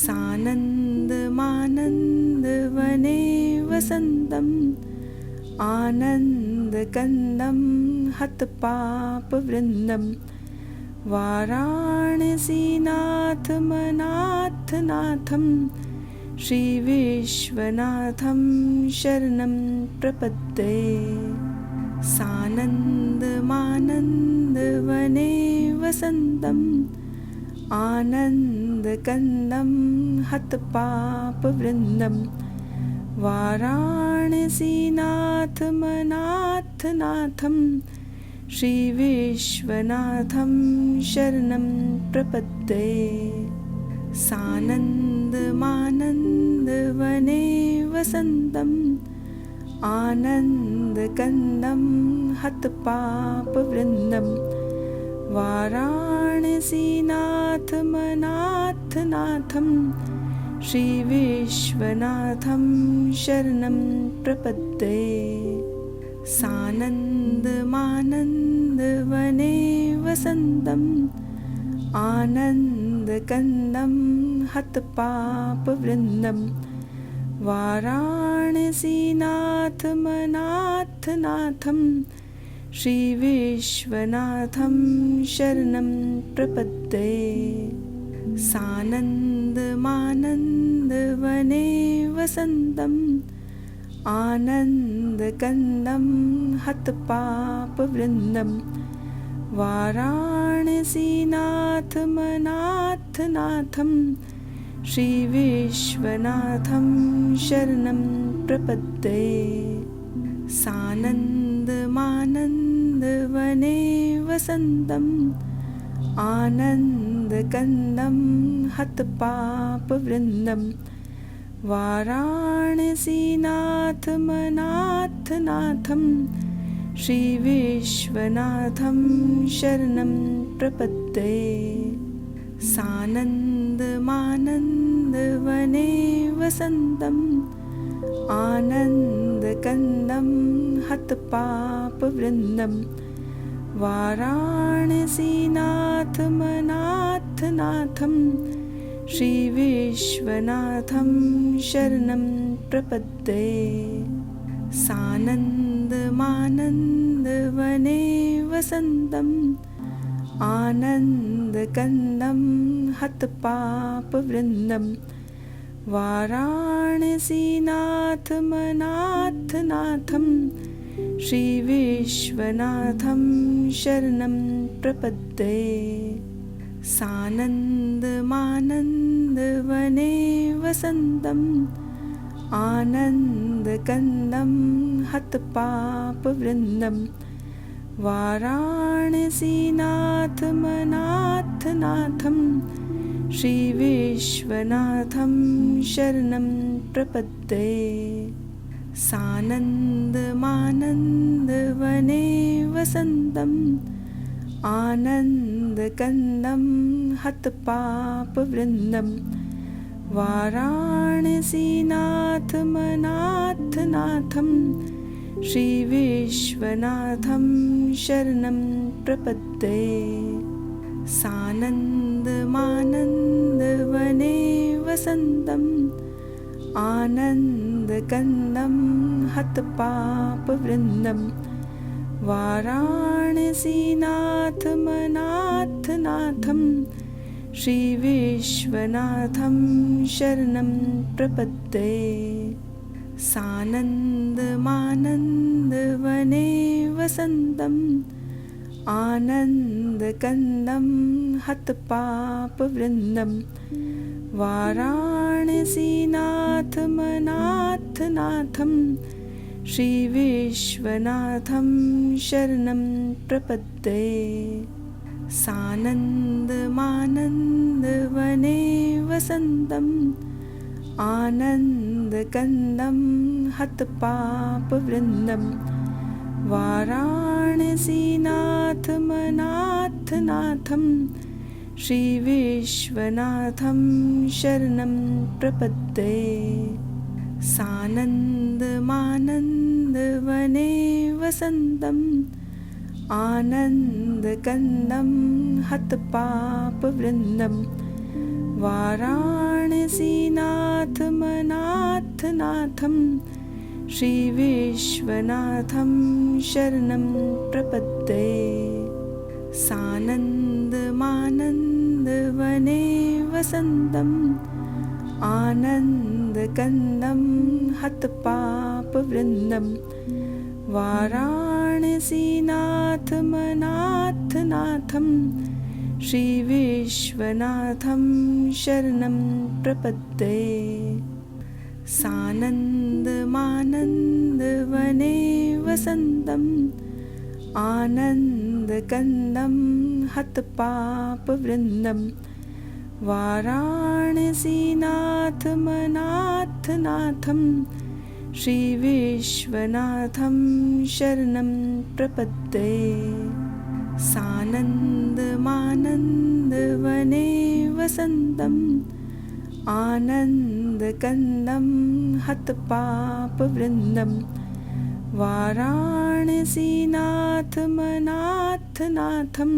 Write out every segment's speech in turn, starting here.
सानन्दमानन्दवने वसन्तम् आनन्दकन्दं हतपापवृन्दं वाराणसीनाथमनाथनाथं श्रीविश्वनाथं शरणं प्रपद्ये। सानन्दमानन्दवने वसन्तम् आनन्दकन्दं हतपापवृन्दं वाराणसीनाथमनाथनाथं श्रीविश्वनाथं शरणं प्रपद्ये। सानन्दमानन्दवने वसन्तम् आनन्दकन्दं हतपापवृन्दं वाराणसीनाथमनाथनाथं श्रीविश्वनाथं शरणं प्रपद्ये। सानन्दमानन्दवने वसन्तम् आनन्दकन्दं हतपापवृन्दं वाराणसीनाथमनाथनाथं श्रीविश्वनाथं शरणं प्रपद्ये। सानन्दमानन्दवने वसन्तम् आनन्दकन्दं हतपापवृन्दं वाराणसीनाथमनाथनाथं श्रीविश्वनाथं शरणं प्रपद्ये। सानन्दमानन्दवने वसन्तम् आनन्दकन्दं हतपापवृन्दं वाराणसीनाथमनाथनाथं श्रीविश्वनाथं शरणं प्रपद्ये। सानन्दमानन्दवने वसन्तम् आनन्दकन्दं हतपापवृन्दं वाराणसीनाथमनाथनाथं श्रीविश्वनाथं शरणं प्रपद्ये। सानन्दमानन्दवने वसन्तम् आनन्दकन्दं हतपापवृन्दं वाराणसीनाथमनाथनाथं श्रीविश्वनाथं शरणं प्रपद्ये। सानन्दमानन्दवने वसन्तम् आनन्दकन्दं हतपापवृन्दं वाराणसीनाथमनाथनाथं श्रीविश्वनाथं शरणं प्रपद्ये। सानन्दमानन्दवने वसन्तम् आनन्दकन्दं हतपापवृन्दं वाराणसीनाथमनाथनाथं श्रीविश्वनाथं शरणं प्रपद्ये। सानन्दमानन्दवने वसन्तम् आनन्दकन्दं हतपापवृन्दं वाराणसीनाथमनाथनाथं श्रीविश्वनाथं शरणं प्रपद्ये। सानन्दमानन्दवने वसन्तम् आनन्दकन्दं हतपापवृन्दं वाराणसीनाथमनाथनाथं श्रीविश्वनाथं शरणं प्रपद्ये। सानन्दमानन्दवने वसन्तम् आनन्दकन्दं हतपापवृन्दं वाराणसीनाथमनाथनाथं श्रीविश्वनाथं शरणं प्रपद्ये। सानन्दमानन्दवने वसन्तम् आनन्दकन्दं हतपापवृन्दं वाराणसीनाथमनाथनाथं वाराणसीनाथमनाथनाथं श्रीविश्वनाथं शरणं प्रपद्ये। सानन्दमानन्दवने वसन्तम् आनन्दकन्दं हतपापवृन्दं वाराणसीनाथमनाथनाथं श्रीविश्वनाथं शरणं प्रपद्ये। सानन्दमानन्दवने वसन्तम् आनन्दकन्दं हतपापवृन्दं वाराणसीनाथमनाथनाथं श्रीविश्वनाथं शरणं प्रपद्ये। सानन्दमानन्दवने वसन्तम् आनन्दकन्दं हतपापवृन्दं वाराणसीनाथमनाथनाथं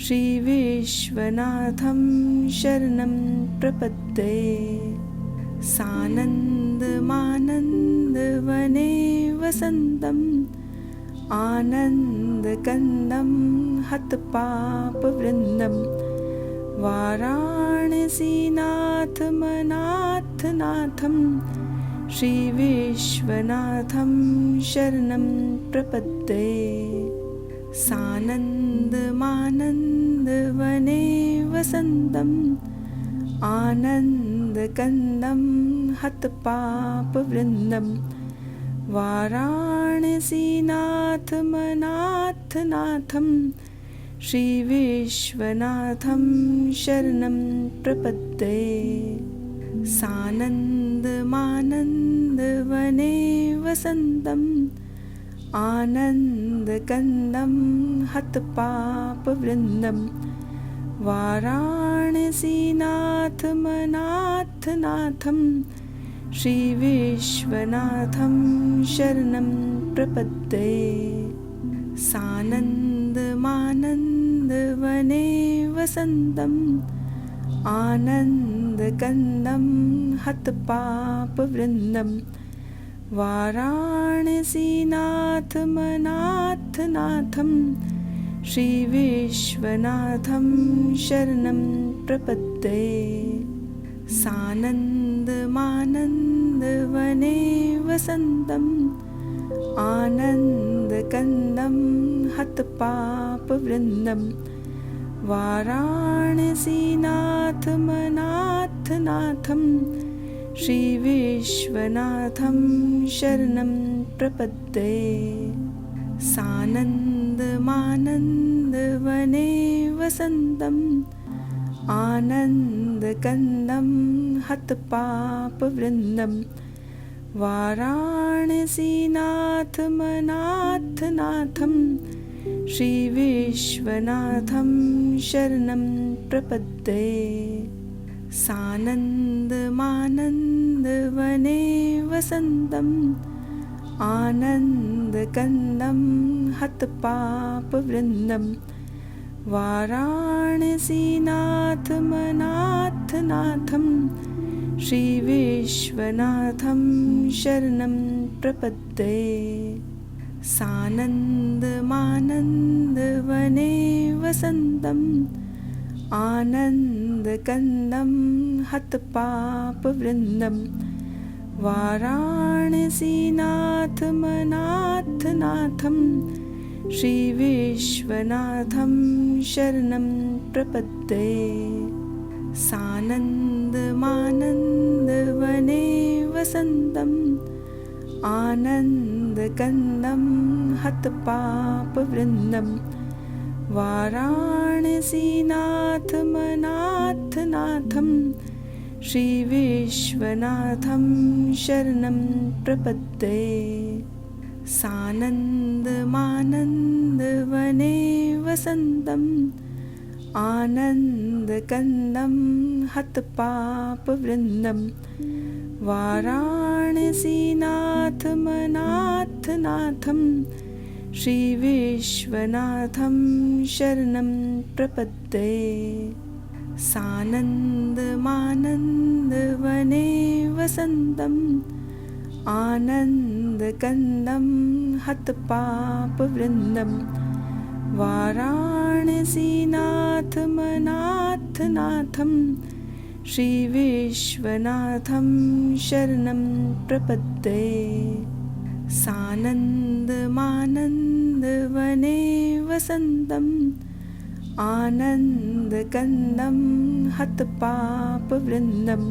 श्रीविश्वनाथं शरणं प्रपद्ये। सानन्दमानन्दवने वसन्तम् आनन्दकन्दं हतपापवृन्दं वाराणसीनाथमनाथनाथं श्रीविश्वनाथं शरणं प्रपद्ये। सानन्दमानन्दवने वसन्तम् आनन्दकन्दं हतपापवृन्दं वाराणसीनाथमनाथनाथं श्रीविश्वनाथं शरणं प्रपद्ये। सानन्दमानन्दवने वसन्तम् आनन्दकन्दं हतपापवृन्दं वाराणसीनाथमनाथनाथं श्रीविश्वनाथं शरणं प्रपद्ये। सानन्दमानन्दवने वसन्तम् आनन्दकन्दं हतपापवृन्दं वाराणसीनाथमनाथनाथं श्रीविश्वनाथं शरणं प्रपद्ये। सानन्दमानन्दवने वसन्तम् आनन्दकन्दं हतपापवृन्दं वाराणसीनाथमनाथनाथं श्रीविश्वनाथं शरणं प्रपद्ये। सानन्दमानन्दवने वसन्तम् आनन्दकन्दं हतपापवृन्दं वाराणसीनाथमनाथनाथं श्रीविश्वनाथं शरणं प्रपद्ये। सानन्दमानन्दवने वसन्तम् आनन्दकन्दं हतपापवृन्दं वाराणसीनाथमनाथनाथं श्रीविश्वनाथं शरणं प्रपद्ये। सानन्दमानन्दवने वसन्तम् आनन्दकन्दं हतपापवृन्दं वाराणसीनाथमनाथनाथं श्रीविश्वनाथं शरणं प्रपद्ये। सानन्दमानन्दवने वसन्तम् आनन्दकन्दं हतपापवृन्दं वाराणसीनाथमनाथनाथं श्रीविश्वनाथं शरणं प्रपद्ये। सानन्दमानन्दवने वसन्तम् आनन्दकन्दं हतपापवृन्दं वाराणसीनाथमनाथनाथं श्रीविश्वनाथं शरणं प्रपद्ये। सानन्दमानन्दवने वसन्तम् आनन्दकन्दं हतपापवृन्दं वाराणसीनाथमनाथनाथं श्रीविश्वनाथं शरणं प्रपद्ये। सानन्दमानन्दवने वसन्तम् आनन्दकन्दं हतपापवृन्दं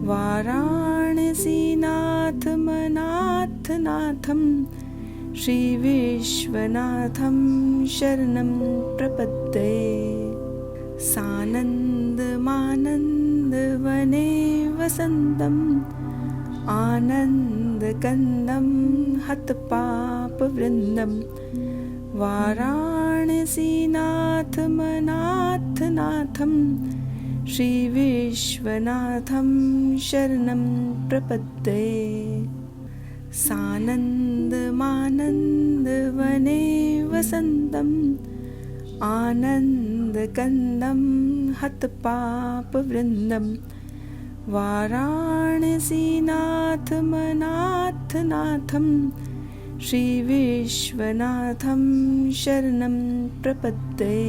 वाराणसीनाथमनाथनाथं श्रीविश्वनाथं शरणं प्रपद्ये। सानन्दमानन्दवने वसन्तम् आनन्दकन्दं हतपापवृन्दं वाराणसीनाथमनाथनाथं श्रीविश्वनाथं शरणं प्रपद्ये। सानन्दमानन्दवने वसन्तम् आनन्दकन्दं हतपापवृन्दं वाराणसीनाथमनाथनाथं श्रीविश्वनाथं शरणं प्रपद्ये।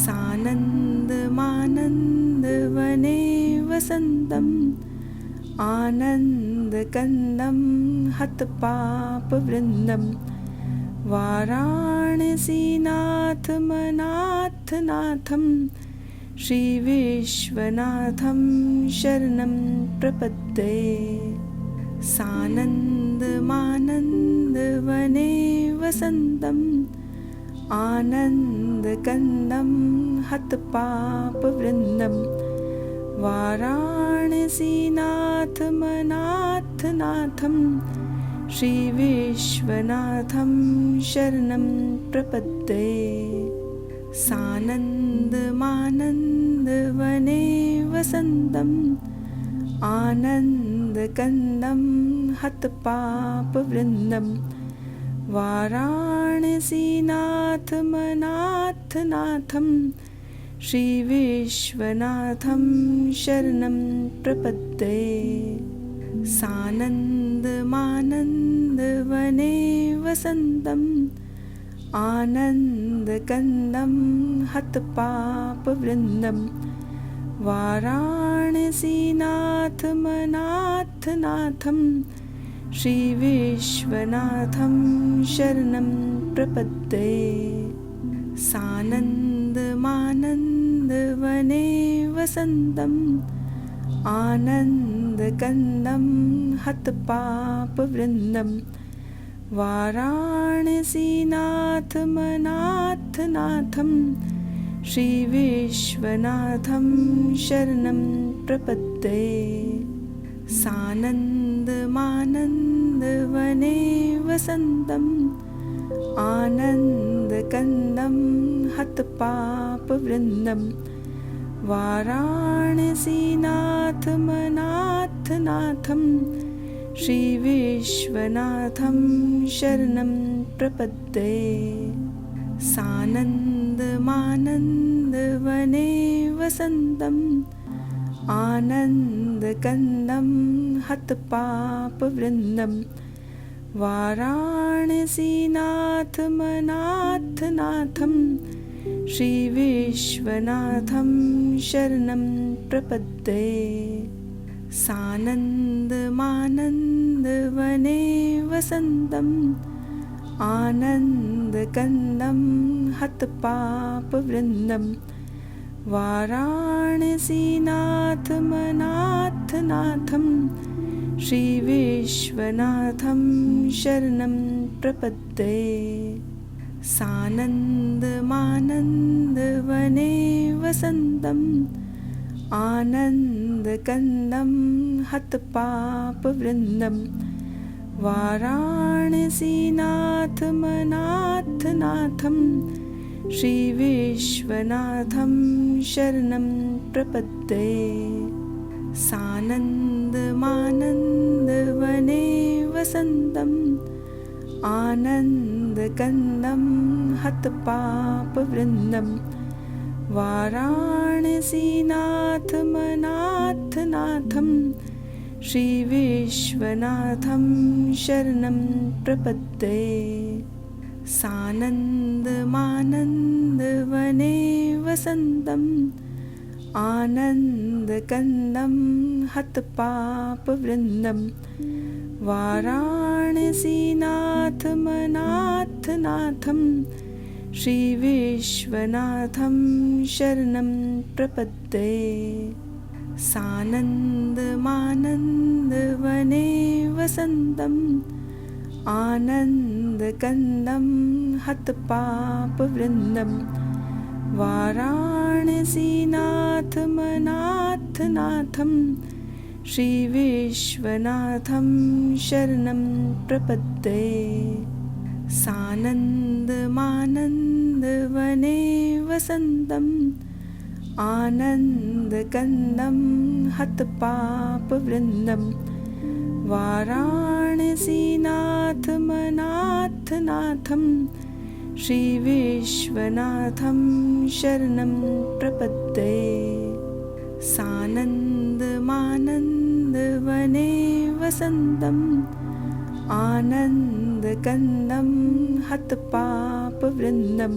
सानन्दमानन्दवने वसन्तम् आनन्दकन्दं हतपापवृन्दं वाराणसीनाथमनाथनाथं श्रीविश्वनाथं शरणं प्रपद्ये। सानन्दमानन्दवने वसन्तम् आनन्दकन्दं हतपापवृन्दं वाराणसीनाथमनाथनाथं श्रीविश्वनाथं शरणं प्रपद्ये। सानन्दमानन्दवने वसन्तम् आनन्दकन्दं हतपापवृन्दं वाराणसीनाथमनाथनाथं श्रीविश्वनाथं शरणं प्रपद्ये। सानन्दमानन्दवने वसन्तम् आनन्दकन्दं हतपापवृन्दं वाराणसीनाथमनाथनाथं श्रीविश्वनाथं शरणं प्रपद्ये। सानन्दमानन्दवने वसन्तम् आनन्दकन्दं हतपापवृन्दं वाराणसीनाथमनाथनाथं श्रीविश्वनाथं शरणं प्रपद्ये। सानन्दमानन्दवने वसन्तम् आनन्दकन्दं हतपापवृन्दं वाराणसीनाथमनाथनाथं श्रीविश्वनाथं शरणं प्रपद्ये। सानन्दमानन्दवने वसन्तम् आनन्दकन्दं हतपापवृन्दं वाराणसीनाथमनाथनाथं श्रीविश्वनाथं शरणं प्रपद्ये। सानन्दमानन्दवने वसन्तम् आनन्दकन्दं हतपापवृन्दं वाराणसीनाथमनाथनाथं श्रीविश्वनाथं शरणं प्रपद्ये। सानन्दमानन्दवने वसन्तम् आनन्दकन्दं हतपापवृन्दं वाराणसीनाथमनाथनाथं श्रीविश्वनाथं शरणं प्रपद्ये। सानन्दमानन्दवने वसन्तम् आनन्दकन्दं हतपापवृन्दं वाराणसीनाथमनाथनाथं श्रीविश्वनाथं शरणं प्रपद्ये। सानन्दमानन्दवने वसन्तम् आनन्दकन्दं हतपापवृन्दं वाराणसीनाथमनाथनाथं श्रीविश्वनाथं शरणं प्रपद्ये। सानन्दमानन्दवने वसन्तम् आनन्दकन्दं हतपापवृन्दं वाराणसीनाथमनाथनाथं श्रीविश्वनाथं शरणं प्रपद्ये। सानन्दमानन्दवने वसन्तम् आनन्दकन्दं हतपापवृन्दं वाराणसीनाथमनाथनाथं श्रीविश्वनाथं शरणं प्रपद्ये। सानन्दमानन्दवने वसन्तम् आनन्दकन्दं हतपापवृन्दं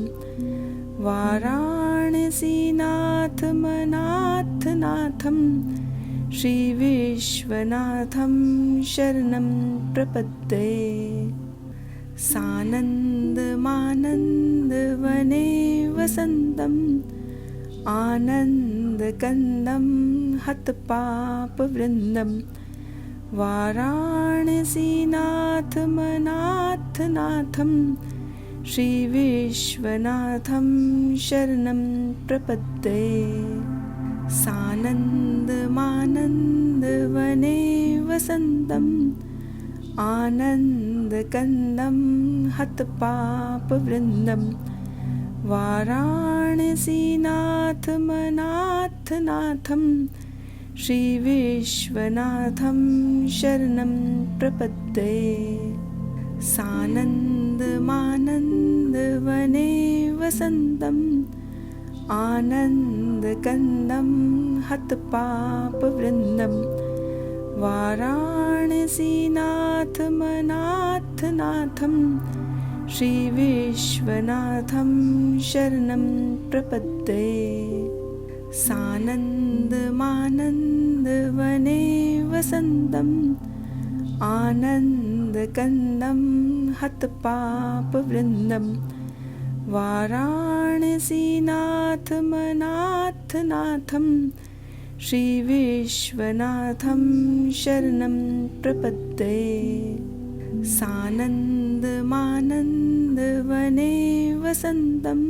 वाराणसीनाथमनाथनाथं श्रीविश्वनाथं शरणं प्रपद्ये। सानन्दमानन्दवने वसन्तम् आनन्दकन्दं हतपापवृन्दं वाराणसीनाथमनाथनाथं श्रीविश्वनाथं शरणं प्रपद्ये। सानन्दमानन्दवने वसन्तम् आनन्दकन्दं हतपापवृन्दं वाराणसीनाथमनाथनाथं श्रीविश्वनाथं शरणं प्रपद्ये। सानन्दमानन्दवने वसन्तम् आनन्दकन्दं हतपापवृन्दं वाराणसीनाथमनाथनाथं श्रीविश्वनाथं शरणं प्रपद्ये। सानन्दमानन्दवने वसन्तम् आनन्दकन्दं हतपापवृन्दं वाराणसीनाथमनाथनाथं श्रीविश्वनाथं शरणं प्रपद्ये। सानन्दमानन्दवने वसन्तम्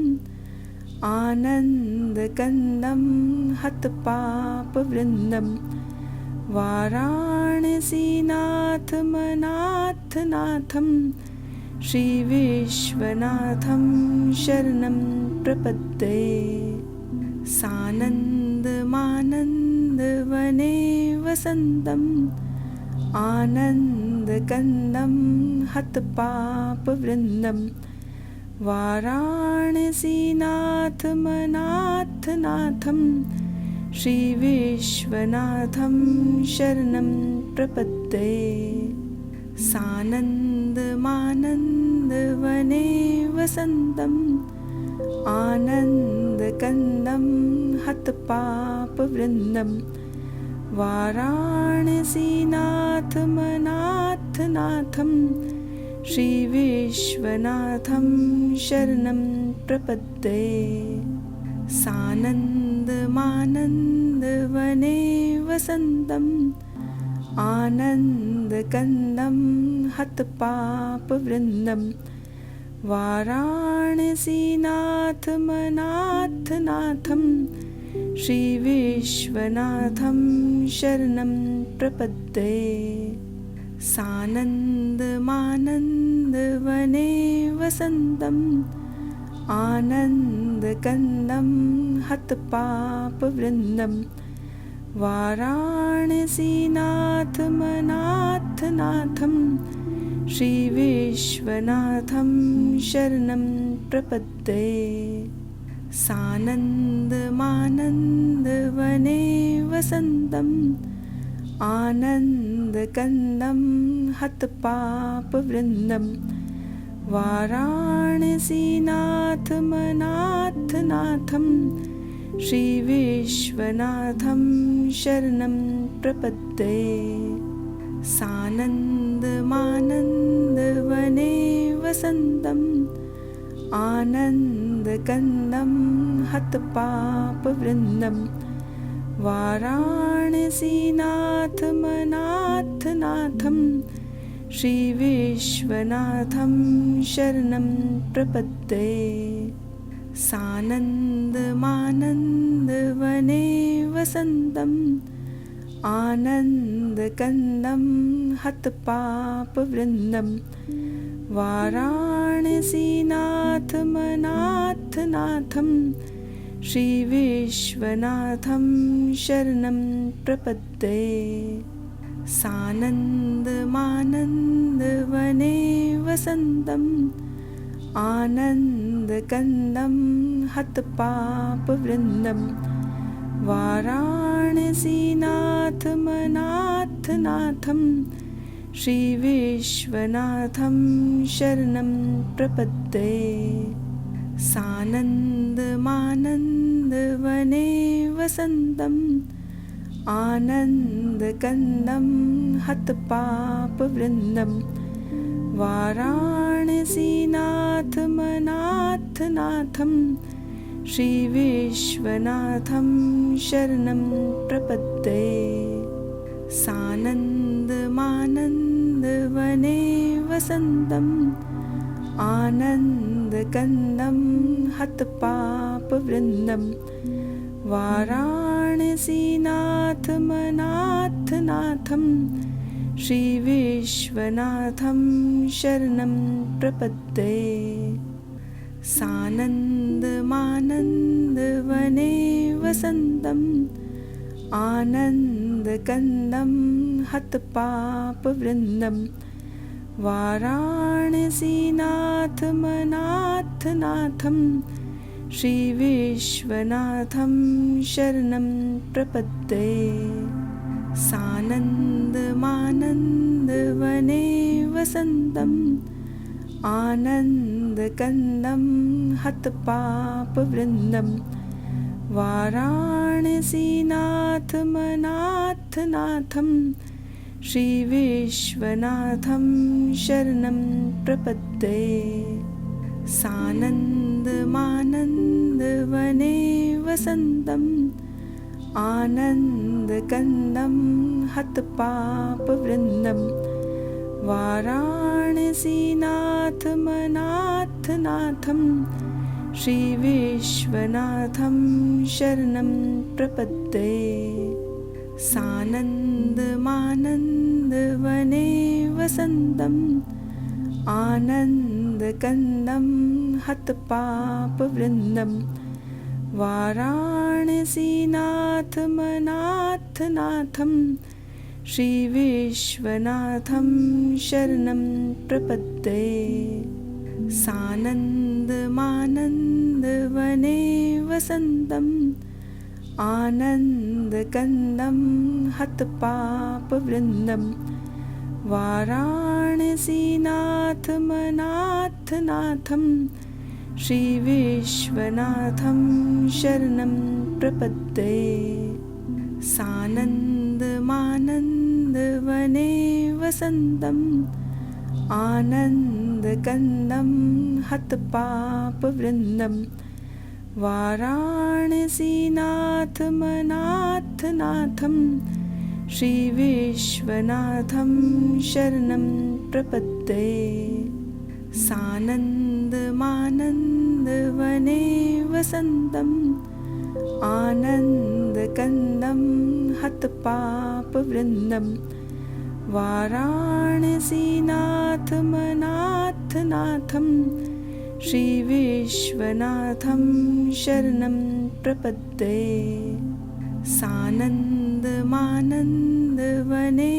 आनन्दकन्दं हतपापवृन्दं वाराणसीनाथमनाथनाथं श्रीविश्वनाथं शरणं प्रपद्ये। सानन्दमानन्दवने वसन्तम् आनन्दकन्दं हतपापवृन्दं वाराणसीनाथमनाथनाथं श्रीविश्वनाथं शरणं प्रपद्ये। सानन्दमानन्दवने वसन्तम् आनन्दकन्दं हतपापवृन्दं वाराणसीनाथमनाथनाथं श्रीविश्वनाथं शरणं प्रपद्ये। सानन्दमानन्दवने वसन्तम् आनन्दकन्दं हतपापवृन्दं वाराणसीनाथमनाथनाथं श्रीविश्वनाथं शरणं प्रपद्ये। सानन्दमानन्दवने वसन्तम् आनन्दकन्दं हतपापवृन्दं वाराणसीनाथमनाथनाथं श्रीविश्वनाथं शरणं प्रपद्ये। सानन्दमानन्दवने वसन्तम् आनन्दकन्दं हतपापवृन्दं वाराणसीनाथमनाथनाथं श्रीविश्वनाथं शरणं प्रपद्ये। सानन्दमानन्दवने वसन्तम् आनन्दकन्दं हतपापवृन्दं वाराणसीनाथमनाथनाथं श्रीविश्वनाथं शरणं प्रपद्ये। सानन्दमानन्दवने वसन्तम् आनन्दकन्दं हतपापवृन्दं वाराणसीनाथमनाथनाथं श्रीविश्वनाथं शरणं प्रपद्ये। सानन्दमानन्दवने वसन्तम् आनन्दकन्दं हतपापवृन्दं वाराणसीनाथमनाथनाथं श्रीविश्वनाथं शरणं प्रपद्ये। सानन्दमानन्दवने वसन्तम् आनन्दकन्दं हतपापवृन्दं वाराणसीनाथमनाथनाथं श्रीविश्वनाथं शरणं प्रपद्ये। सानन्दमानन्दवने वसन्तम् आनन्दकन्दं हतपापवृन्दं वाराणसीनाथमनाथनाथं श्रीविश्वनाथं शरणं प्रपद्ये। सानन्दमानन्दवने वसन्तम् आनन्दकन्दं हतपापवृन्दं वाराणसीनाथमनाथनाथं श्रीविश्वनाथं शरणं प्रपद्ये। सानन्दमानन्दवने वसन्तम् आनन्दकन्दं हतपापवृन्दं वाराणसीनाथमनाथनाथं श्रीविश्वनाथं शरणं प्रपद्ये। सानन्दमानन्दवने वसन्तम् आनन्दकन्दं हतपापवृन्दं वाराणसीनाथमनाथनाथं श्रीविश्वनाथं शरणं प्रपद्ये। सानन्दमानन्दवने वसन्तम् आनन्दकन्दं हतपापवृन्दं वाराणसीनाथमनाथनाथं श्रीविश्वनाथं शरणं प्रपद्ये। सानन्दमानन्दवने वसन्तम् आनन्दकन्दं हतपापवृन्दं वाराणसीनाथमनाथनाथं श्रीविश्वनाथं शरणं प्रपद्ये। सानन्दमानन्दवने वसन्तम् आनन्दकन्दं हतपापवृन्दं वाराणसीनाथमनाथनाथं श्रीविश्वनाथं शरणं प्रपद्ये। सानन्दमानन्दवने वसन्तम् आनन्दकन्दं हतपापवृन्दं वाराणसीनाथमनाथनाथं श्रीविश्वनाथं शरणं प्रपद्ये। सानन्दमानन्दवने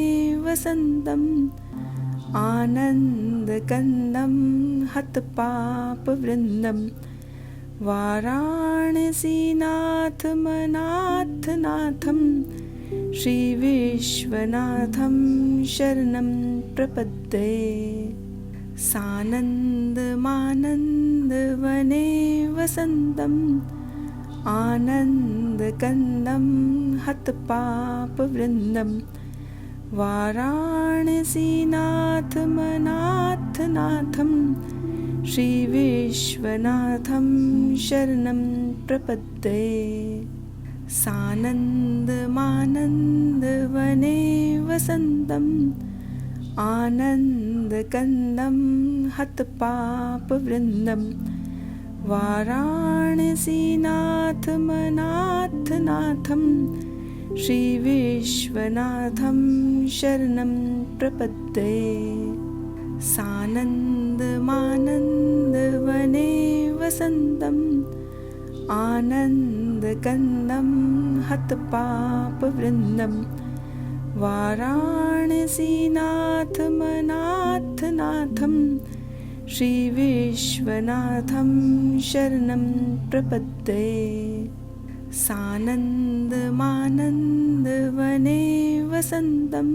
वसन्तम् आनन्दकन्दं हतपापवृन्दं वाराणसीनाथमनाथनाथं श्रीविश्वनाथं शरणं प्रपद्ये। सानन्दमानन्दवने वसन्तम् आनन्दकन्दं हतपापवृन्दं वाराणसीनाथमनाथनाथं श्रीविश्वनाथं शरणं प्रपद्ये। सानन्दमानन्दवने वसन्तम् आनन्दकन्दं हतपापवृन्दं वाराणसीनाथमनाथनाथं श्रीविश्वनाथं शरणं प्रपद्ये। सानन्दमानन्दवने वसन्तम् आनन्दकन्दं हतपापवृन्दं वाराणसीनाथमनाथनाथं श्रीविश्वनाथं शरणं प्रपद्ये। सानन्दमानन्दवने वसन्तम्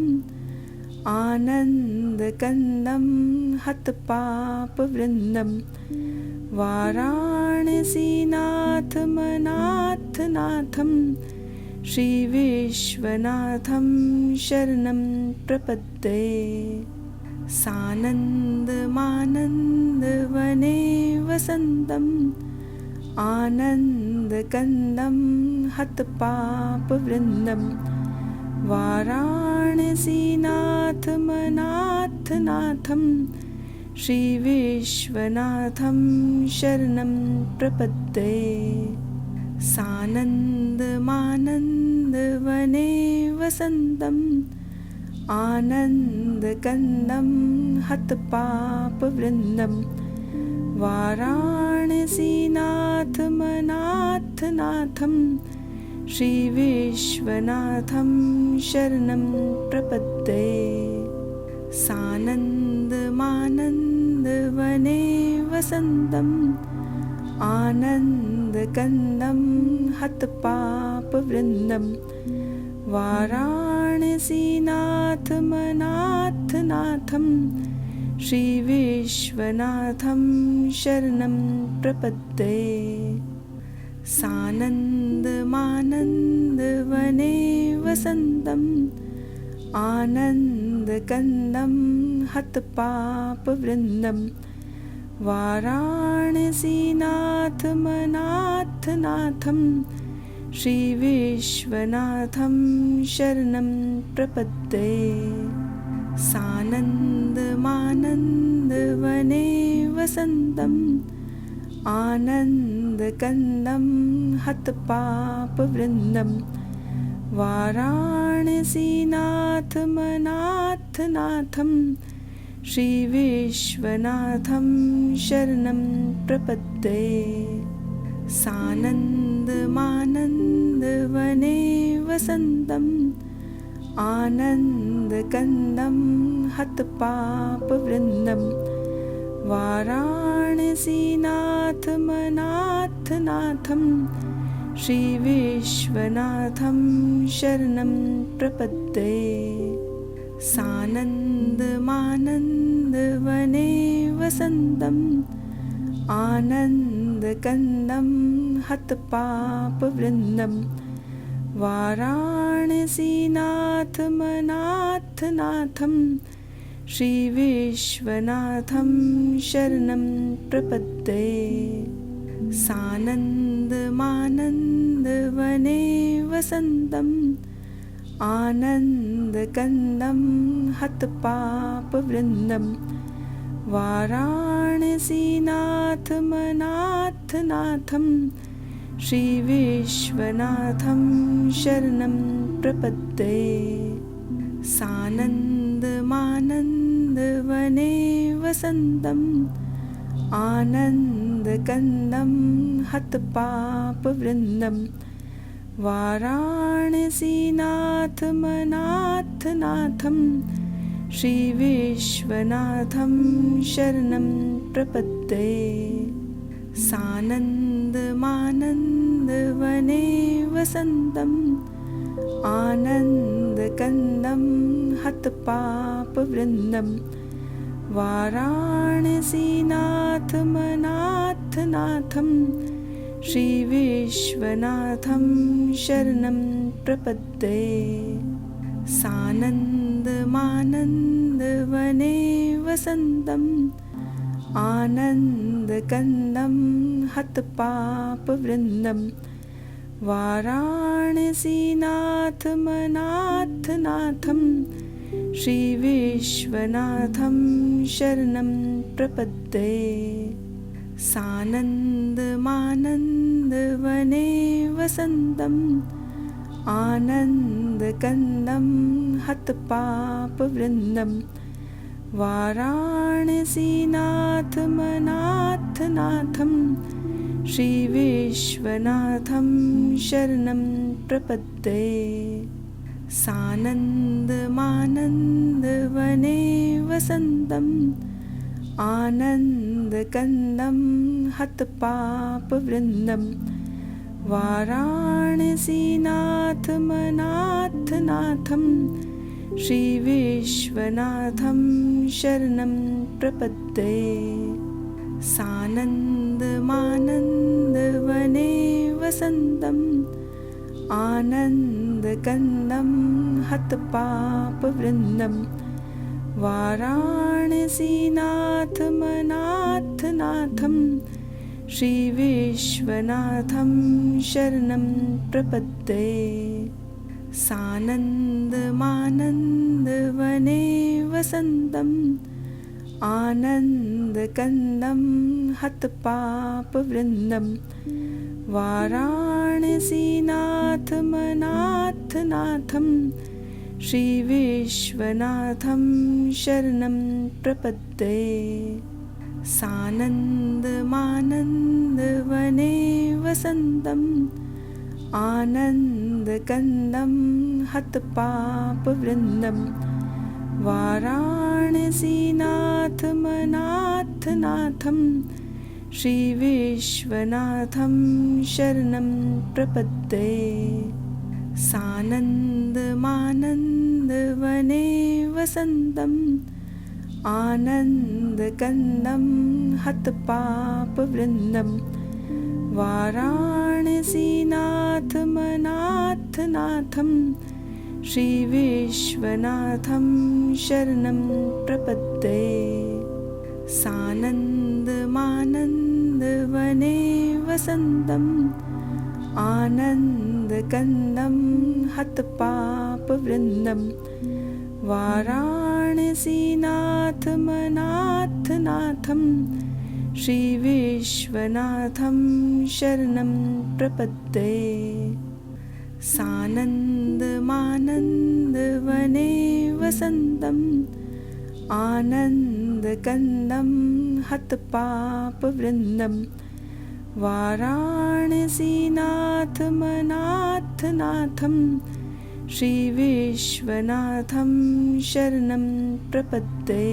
आनन्दकन्दं हतपापवृन्दं वाराणसीनाथमनाथनाथं श्रीविश्वनाथं शरणं प्रपद्ये। सानन्दमानन्दवने वसन्तम् आनन्दकन्दं हतपापवृन्दं वाराणसीनाथमनाथनाथं श्रीविश्वनाथं शरणं प्रपद्ये। सानन्दमानन्दवने वसन्तम् आनन्दकन्दं हतपापवृन्दं वाराणसीनाथमनाथनाथं श्रीविश्वनाथं शरणं प्रपद्ये। सानन्दमानन्दवने वसन्तम् आनन्दकन्दं हतपापवृन्दं वाराणसीनाथमनाथनाथं श्रीविश्वनाथं शरणं प्रपद्ये। सानन्दमानन्दवने वसन्तम् आनन्दकन्दं हतपापवृन्दं वाराणसीनाथमनाथनाथं श्रीविश्वनाथं शरणं प्रपद्ये। सानन्दमानन्दवने वसन्तम् आनन्दकन्दं हतपापवृन्दं वाराणसीनाथमनाथनाथं श्रीविश्वनाथं शरणं प्रपद्ये। सानन्दमानन्दवने वसन्तम् आनन्दकन्दं हतपापवृन्दं वाराणसीनाथमनाथनाथं श्रीविश्वनाथं शरणं प्रपद्ये। सानन्दमानन्दवने वसन्तम् आनन्दकन्दं हतपापवृन्दं वाराणसीनाथमनाथनाथं श्रीविश्वनाथं शरणं प्रपद्ये। सानन्दमानन्दवने वसन्तम् आनन्दकन्दं हतपापवृन्दं वाराणसीनाथमनाथनाथं श्रीविश्वनाथं शरणं प्रपद्ये। सानन्दमानन्दवने वसन्तम् आनन्दकन्दं हतपापवृन्दं वाराणसीनाथमनाथनाथं श्रीविश्वनाथं शरणं प्रपद्ये। सानन्दमानन्दवने वसन्तम् आनन्दकन्दं हतपापवृन्दं वाराणसीनाथमनाथनाथं श्रीविश्वनाथं शरणं प्रपद्ये। सानन्दमानन्दवने वसन्तम् आनन्दकन्दं हतपापवृन्दं वाराणसीनाथमनाथनाथं श्रीविश्वनाथं शरणं प्रपद्ये। सानन्दमानन्दवने वसन्तम् आनन्दकन्दं हतपापवृन्दं वाराणसीनाथमनाथनाथं श्रीविश्वनाथं शरणं प्रपद्ये। सानन्दमानन्दवने वसन्तम् आनन्दकन्दं हतपापवृन्दं वाराणसीनाथमनाथनाथं श्रीविश्वनाथं शरणं प्रपद्ये। सानन्दमानन्दवने वसन्तम् आनन्दकन्दं हतपापवृन्दं वाराणसीनाथमनाथनाथं श्रीविश्वनाथं शरणं प्रपद्ये। सानन्दमानन्दवने वसन्तम् आनन्दकन्दं हतपापवृन्दं वाराणसीनाथमनाथनाथं श्रीविश्वनाथं शरणं प्रपद्ये। सानन्दमानन्दवने वसन्तम् आनन्दकन्दं हतपापवृन्दं वाराणसीनाथमनाथनाथं श्रीविश्वनाथं शरणं प्रपद्ये। सानन्दमानन्दवने वसन्तम् आनन्दकन्दं हतपापवृन्दं वाराणसीनाथमनाथनाथं श्रीविश्वनाथं शरणं प्रपद्ये। सानन्दमानन्दवने वसन्तम् आनन्दकन्दं हतपापवृन्दं वाराणसीनाथमनाथनाथं श्रीविश्वनाथं शरणं प्रपद्ये। सानन्दमानन्दवने वसन्तम् आनन्दकन्दं हतपापवृन्दं वाराणसीनाथमनाथनाथं श्रीविश्वनाथं शरणं प्रपद्ये।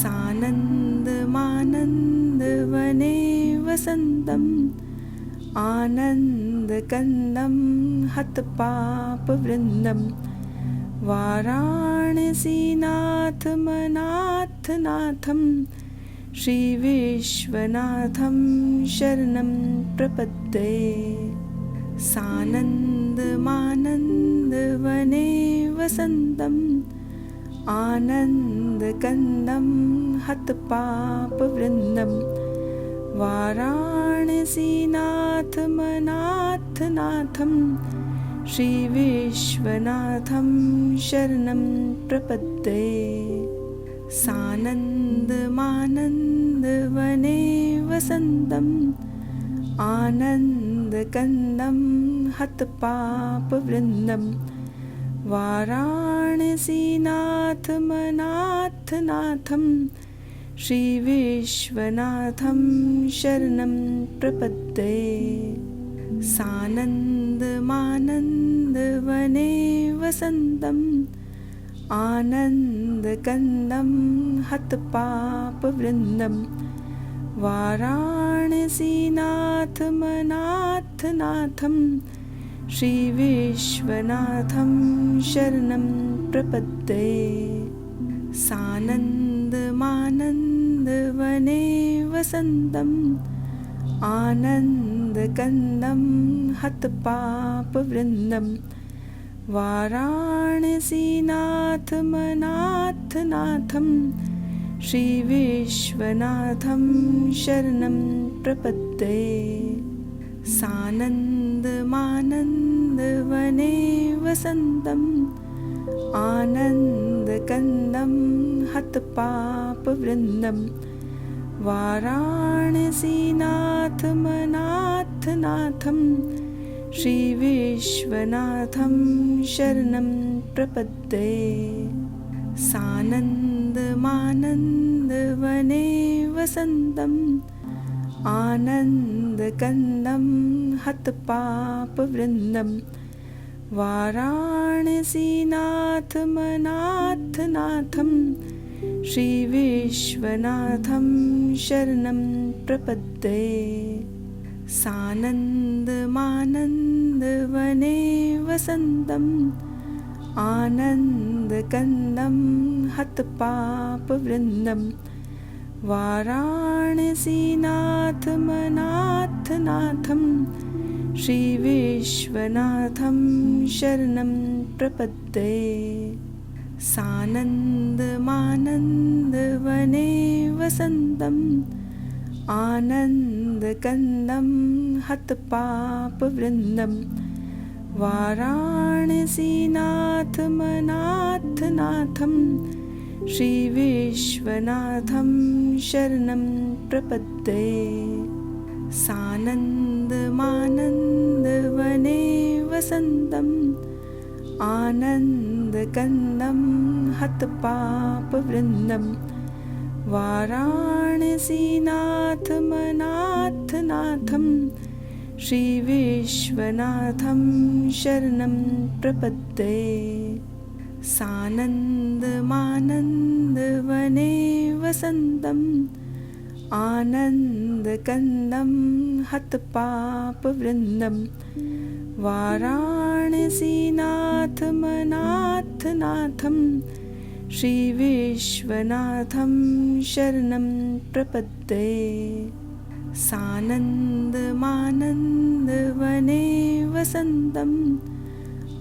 सानन्दमानन्दवने वसन्तम् आनन्दकन्दं हतपापवृन्दं वाराणसीनाथमनाथनाथं श्रीविश्वनाथं शरणं प्रपद्ये। सानन्दमानन्दवने वसन्तम् आनन्दकन्दं हतपापवृन्दं वाराणसीनाथमनाथनाथं श्रीविश्वनाथं शरणं प्रपद्ये। सानन्दमानन्दवने वसन्तम् आनन्दकन्दं हतपापवृन्दं वाराणसीनाथमनाथनाथं श्रीविश्वनाथं शरणं प्रपद्ये। सानन्दमानन्दवने वसन्तम् आनन्दकन्दं हतपापवृन्दं वाराणसीनाथमनाथनाथं श्रीविश्वनाथं शरणं प्रपद्ये सानन्दमानन्दवने वसन्तम् आनन्दकन्दं हतपापवृन्दं वाराणसीनाथमनाथनाथं श्रीविश्वनाथं शरणं प्रपद्ये सानन्दमानन्दवने वसन्तम् आनन्दकन्दं हतपापवृन्दं वाराणसीनाथमनाथनाथं श्रीविश्वनाथं शरणं प्रपद्ये सानन्दमानन्दवने वसन्तम् आनन्दकन्दं हतपापवृन्दं वाराणसीनाथमनाथनाथं श्रीविश्वनाथं शरणं प्रपद्ये सानन्दमानन्दवने वसन्तम् आनन्दकन्दं हतपापवृन्दं वाराणसीनाथमनाथनाथं श्रीविश्वनाथं शरणं प्रपद्ये सानन्दमानन्दवने वसन्तम् आनन्दकन्दं हतपापवृन्दं वाराणसीनाथमनाथनाथं श्रीविश्वनाथं शरणं प्रपद्ये सानन्दमानन्दवने वसन्तम् आनन्दकन्दं हतपापवृन्दं वाराणसीनाथमनाथनाथं श्रीविश्वनाथं शरणं प्रपद्ये सानन्दमानन्दवने वसन्तम् आनन्दकन्दं हतपापवृन्दं वाराणसीनाथमनाथनाथं श्रीविश्वनाथं शरणं प्रपद्ये सानन्दमानन्दवने वसन्तम्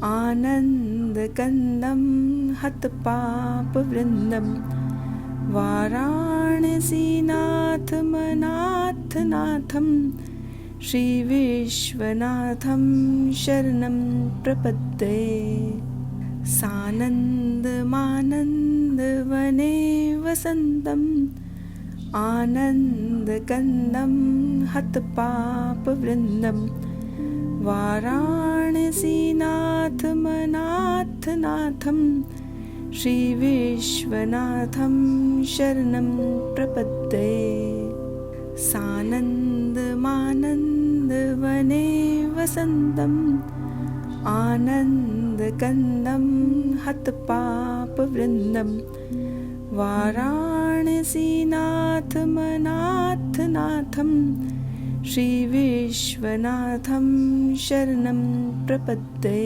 आनन्दकन्दं हतपापवृन्दं वाराणसीनाथमनाथनाथं श्रीविश्वनाथं शरणं प्रपद्ये सानन्दमानन्दवने वसन्तम् आनन्दकन्दं हतपापवृन्दं वाराणसीनाथमनाथनाथं श्रीविश्वनाथं शरणं प्रपद्ये सानन्दमानन्दवने वसन्तम् आनन्दकन्दं हतपापवृन्दं वाराणसीनाथमनाथनाथं श्रीविश्वनाथं शरणं प्रपद्ये